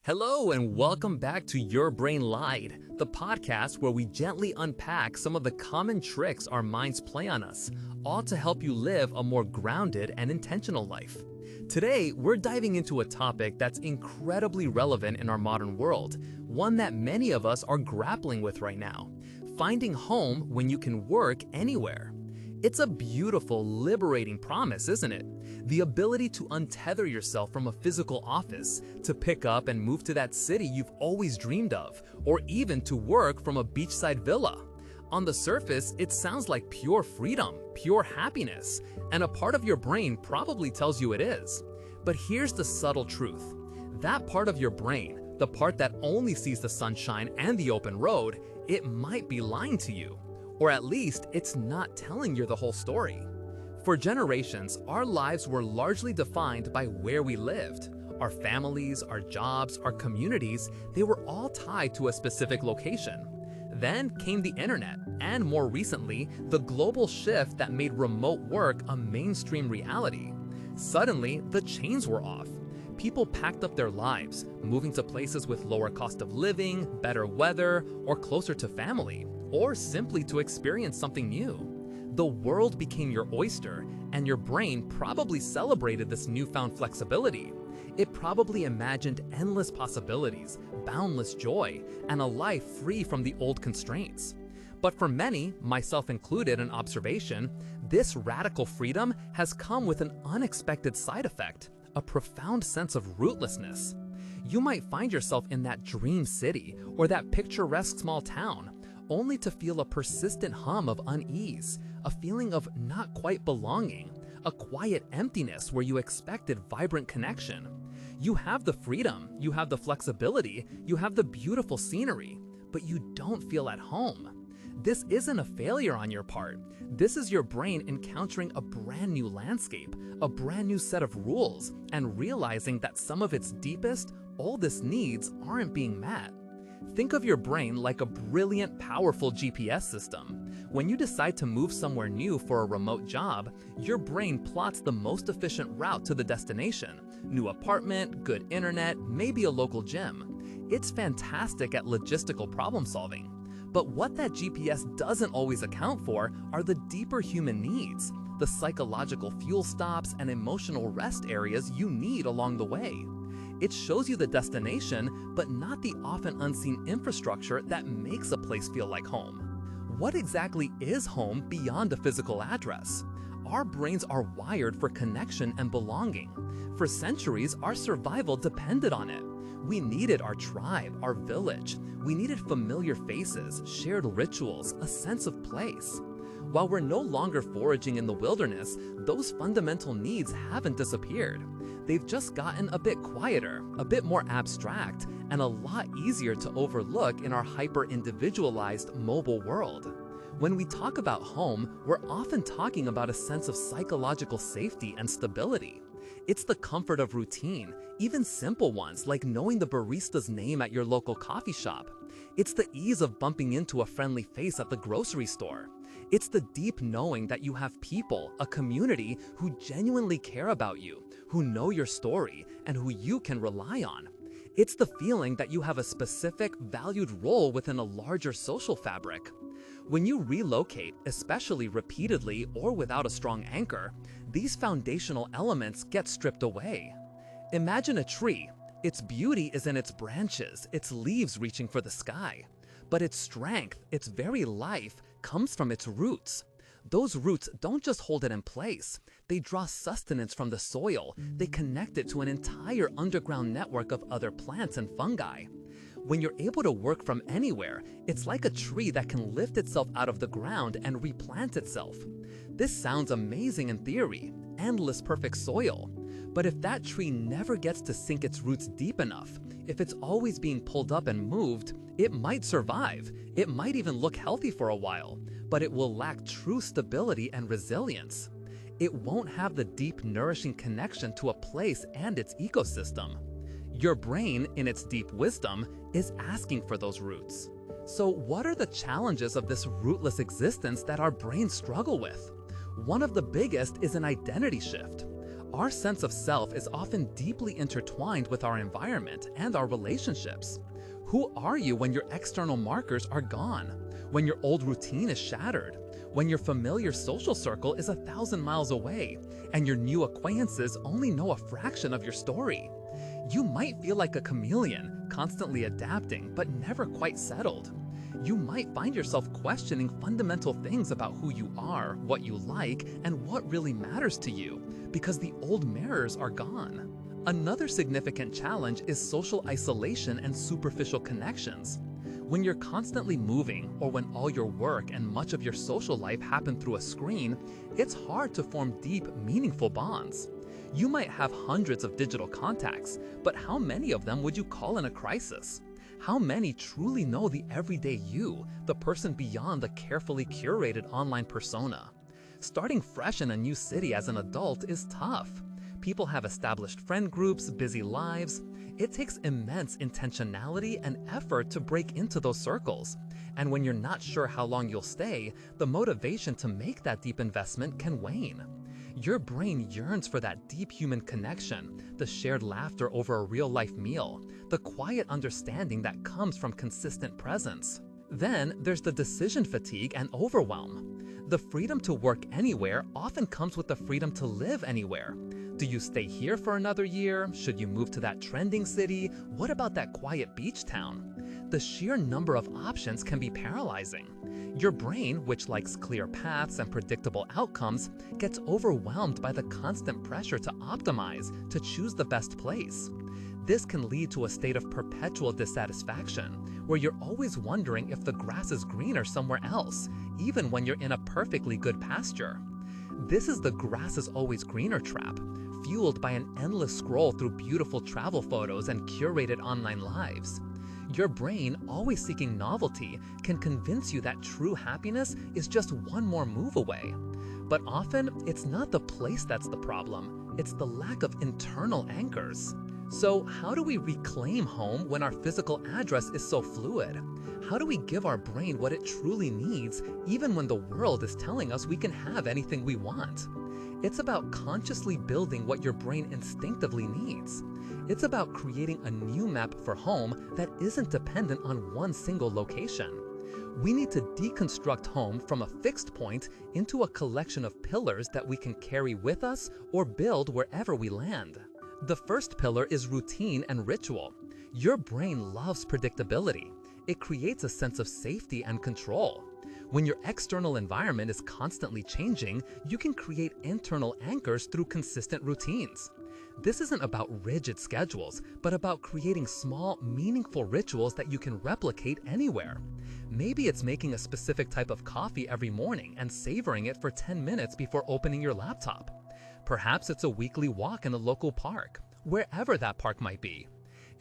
Hello and welcome back to Your Brain Lied, the podcast where we gently unpack some of the common tricks our minds play on us, all to help you live a more grounded and intentional life. Today, we're diving into a topic that's incredibly relevant in our modern world, one that many of us are grappling with right now: finding home when you can work anywhere. It's a beautiful, liberating promise, isn't it? The ability to untether yourself from a physical office, to pick up and move to that city you've always dreamed of, or even to work from a beachside villa. On the surface, it sounds like pure freedom, pure happiness, and a part of your brain probably tells you it is. But here's the subtle truth. That part of your brain, the part that only sees the sunshine and the open road, it might be lying to you. Or at least, it's not telling you the whole story. For generations, our lives were largely defined by where we lived. Our families, our jobs, our communities, they were all tied to a specific location. Then came the internet, and more recently, the global shift that made remote work a mainstream reality. Suddenly, the chains were off. People packed up their lives, moving to places with lower cost of living, better weather, or closer to family, or simply to experience something new. The world became your oyster, and your brain probably celebrated this newfound flexibility. It probably imagined endless possibilities, boundless joy, and a life free from the old constraints. But for many, myself included in observation, this radical freedom has come with an unexpected side effect: a profound sense of rootlessness. You might find yourself in that dream city or that picturesque small town, only to feel a persistent hum of unease, a feeling of not quite belonging, a quiet emptiness where you expected vibrant connection. You have the freedom, you have the flexibility, you have the beautiful scenery, but you don't feel at home. This isn't a failure on your part. This is your brain encountering a brand new landscape, a brand new set of rules, and realizing that some of its deepest, oldest needs aren't being met. Think of your brain like a brilliant, powerful GPS system. When you decide to move somewhere new for a remote job, your brain plots the most efficient route to the destination: new apartment, good internet, maybe a local gym. It's fantastic at logistical problem solving. But what that GPS doesn't always account for are the deeper human needs, the psychological fuel stops and emotional rest areas you need along the way. It shows you the destination, but not the often unseen infrastructure that makes a place feel like home. What exactly is home beyond a physical address? Our brains are wired for connection and belonging. For centuries, our survival depended on it. We needed our tribe, our village. We needed familiar faces, shared rituals, a sense of place. While we're no longer foraging in the wilderness, those fundamental needs haven't disappeared. They've just gotten a bit quieter, a bit more abstract, and a lot easier to overlook in our hyper-individualized mobile world. When we talk about home, we're often talking about a sense of psychological safety and stability. It's the comfort of routine, even simple ones like knowing the barista's name at your local coffee shop. It's the ease of bumping into a friendly face at the grocery store. It's the deep knowing that you have people, a community, who genuinely care about you, who know your story, and who you can rely on. It's the feeling that you have a specific, valued role within a larger social fabric. When you relocate, especially repeatedly or without a strong anchor, these foundational elements get stripped away. Imagine a tree. Its beauty is in its branches, its leaves reaching for the sky. But its strength, its very life, comes from its roots. Those roots don't just hold it in place. They draw sustenance from the soil. They connect it to an entire underground network of other plants and fungi. When you're able to work from anywhere, it's like a tree that can lift itself out of the ground and replant itself. This sounds amazing in theory, endless perfect soil. But if that tree never gets to sink its roots deep enough, if it's always being pulled up and moved, it might survive. It might even look healthy for a while, but it will lack true stability and resilience. It won't have the deep, nourishing connection to a place and its ecosystem. Your brain, in its deep wisdom, is asking for those roots. So what are the challenges of this rootless existence that our brains struggle with? One of the biggest is an identity shift. Our sense of self is often deeply intertwined with our environment and our relationships. Who are you when your external markers are gone? When your old routine is shattered? When your familiar social circle is 1,000 miles away and your new acquaintances only know a fraction of your story? You might feel like a chameleon, constantly adapting but never quite settled. You might find yourself questioning fundamental things about who you are, what you like, and what really matters to you, because the old mirrors are gone. Another significant challenge is social isolation and superficial connections. When you're constantly moving, or when all your work and much of your social life happen through a screen, it's hard to form deep, meaningful bonds. You might have hundreds of digital contacts, but how many of them would you call in a crisis? How many truly know the everyday you, the person beyond the carefully curated online persona? Starting fresh in a new city as an adult is tough. People have established friend groups, busy lives. It takes immense intentionality and effort to break into those circles. And when you're not sure how long you'll stay, the motivation to make that deep investment can wane. Your brain yearns for that deep human connection, the shared laughter over a real-life meal, the quiet understanding that comes from consistent presence. Then there's the decision fatigue and overwhelm. The freedom to work anywhere often comes with the freedom to live anywhere. Do you stay here for another year? Should you move to that trending city? What about that quiet beach town? The sheer number of options can be paralyzing. Your brain, which likes clear paths and predictable outcomes, gets overwhelmed by the constant pressure to optimize, to choose the best place. This can lead to a state of perpetual dissatisfaction, where you're always wondering if the grass is greener somewhere else, even when you're in a perfectly good pasture. This is the grass is always greener trap, fueled by an endless scroll through beautiful travel photos and curated online lives. Your brain, always seeking novelty, can convince you that true happiness is just one more move away. But often, it's not the place that's the problem, it's the lack of internal anchors. So how do we reclaim home when our physical address is so fluid? How do we give our brain what it truly needs, even when the world is telling us we can have anything we want? It's about consciously building what your brain instinctively needs. It's about creating a new map for home that isn't dependent on one single location. We need to deconstruct home from a fixed point into a collection of pillars that we can carry with us or build wherever we land. The first pillar is routine and ritual. Your brain loves predictability. It creates a sense of safety and control. When your external environment is constantly changing, you can create internal anchors through consistent routines. This isn't about rigid schedules, but about creating small, meaningful rituals that you can replicate anywhere. Maybe it's making a specific type of coffee every morning and savoring it for 10 minutes before opening your laptop. Perhaps it's a weekly walk in a local park, wherever that park might be.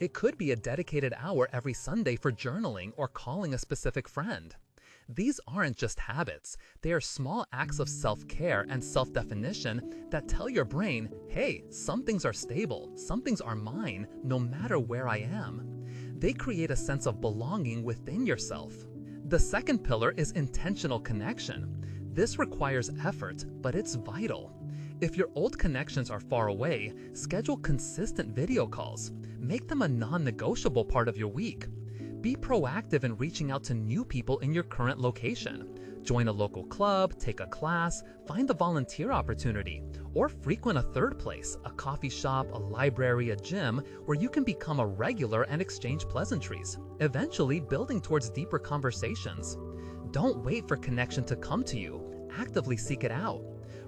It could be a dedicated hour every Sunday for journaling or calling a specific friend. These aren't just habits, they are small acts of self-care and self-definition that tell your brain, hey, some things are stable, some things are mine, no matter where I am. They create a sense of belonging within yourself. The second pillar is intentional connection. This requires effort, but it's vital. If your old connections are far away, schedule consistent video calls. Make them a non-negotiable part of your week. Be proactive in reaching out to new people in your current location. Join a local club, take a class, find a volunteer opportunity, or frequent a third place, a coffee shop, a library, a gym, where you can become a regular and exchange pleasantries, eventually building towards deeper conversations. Don't wait for connection to come to you. Actively seek it out.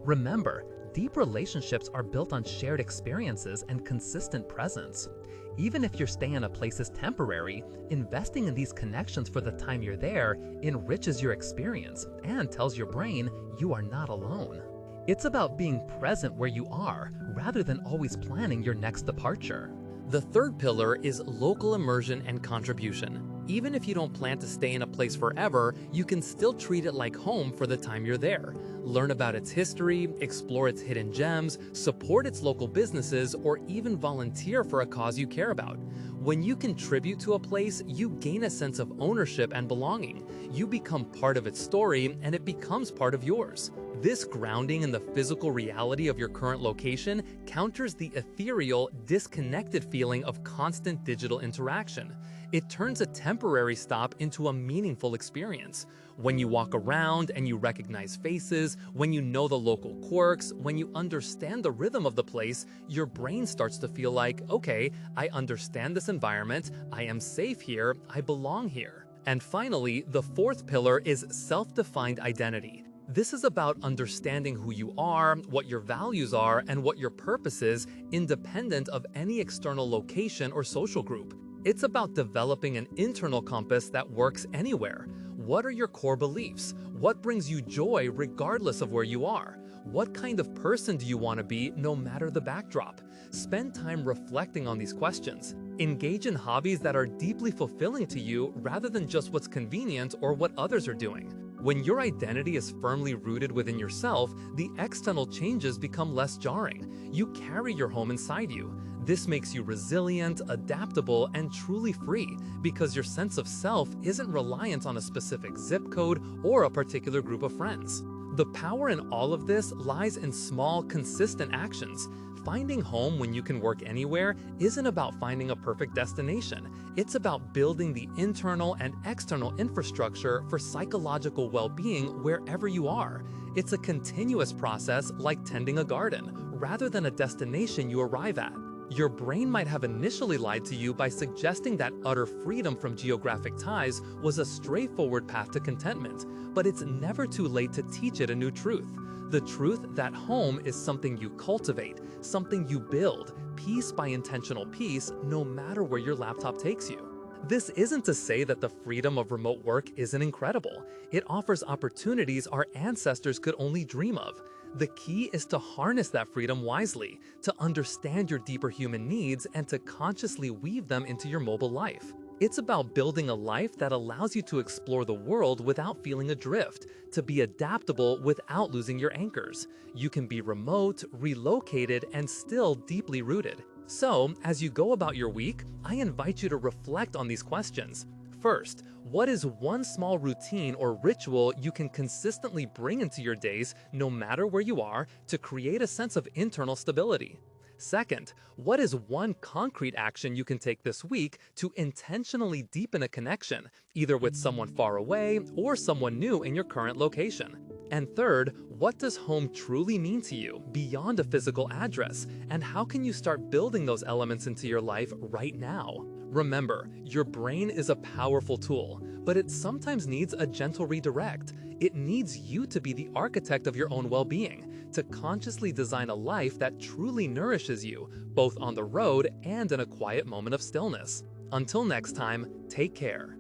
Remember, deep relationships are built on shared experiences and consistent presence. Even if your stay in a place is temporary, investing in these connections for the time you're there enriches your experience and tells your brain you are not alone. It's about being present where you are, rather than always planning your next departure. The third pillar is local immersion and contribution. Even if you don't plan to stay in a place forever, you can still treat it like home for the time you're there. Learn about its history, explore its hidden gems, support its local businesses, or even volunteer for a cause you care about. When you contribute to a place, you gain a sense of ownership and belonging. You become part of its story, and it becomes part of yours. This grounding in the physical reality of your current location counters the ethereal, disconnected feeling of constant digital interaction. It turns a temporary stop into a meaningful experience. When you walk around and you recognize faces, when you know the local quirks, when you understand the rhythm of the place, your brain starts to feel like, okay, I understand this environment, I am safe here, I belong here. And finally, the fourth pillar is self-defined identity. This is about understanding who you are, what your values are, and what your purpose is, independent of any external location or social group. It's about developing an internal compass that works anywhere. What are your core beliefs? What brings you joy regardless of where you are? What kind of person do you want to be no matter the backdrop? Spend time reflecting on these questions. Engage in hobbies that are deeply fulfilling to you rather than just what's convenient or what others are doing. When your identity is firmly rooted within yourself, the external changes become less jarring. You carry your home inside you. This makes you resilient, adaptable, and truly free because your sense of self isn't reliant on a specific zip code or a particular group of friends. The power in all of this lies in small, consistent actions. Finding home when you can work anywhere isn't about finding a perfect destination. It's about building the internal and external infrastructure for psychological well-being wherever you are. It's a continuous process like tending a garden, rather than a destination you arrive at. Your brain might have initially lied to you by suggesting that utter freedom from geographic ties was a straightforward path to contentment, but it's never too late to teach it a new truth. The truth that home is something you cultivate, something you build, piece by intentional piece, no matter where your laptop takes you. This isn't to say that the freedom of remote work isn't incredible. It offers opportunities our ancestors could only dream of. The key is to harness that freedom wisely, to understand your deeper human needs, and to consciously weave them into your mobile life. It's about building a life that allows you to explore the world without feeling adrift, to be adaptable without losing your anchors. You can be remote, relocated, and still deeply rooted. So, as you go about your week, I invite you to reflect on these questions. First, what is one small routine or ritual you can consistently bring into your days, no matter where you are, to create a sense of internal stability? Second, what is one concrete action you can take this week to intentionally deepen a connection, either with someone far away or someone new in your current location? And third, what does home truly mean to you beyond a physical address, and how can you start building those elements into your life right now? Remember, your brain is a powerful tool, but it sometimes needs a gentle redirect. It needs you to be the architect of your own well-being, to consciously design a life that truly nourishes you, both on the road and in a quiet moment of stillness. Until next time, take care.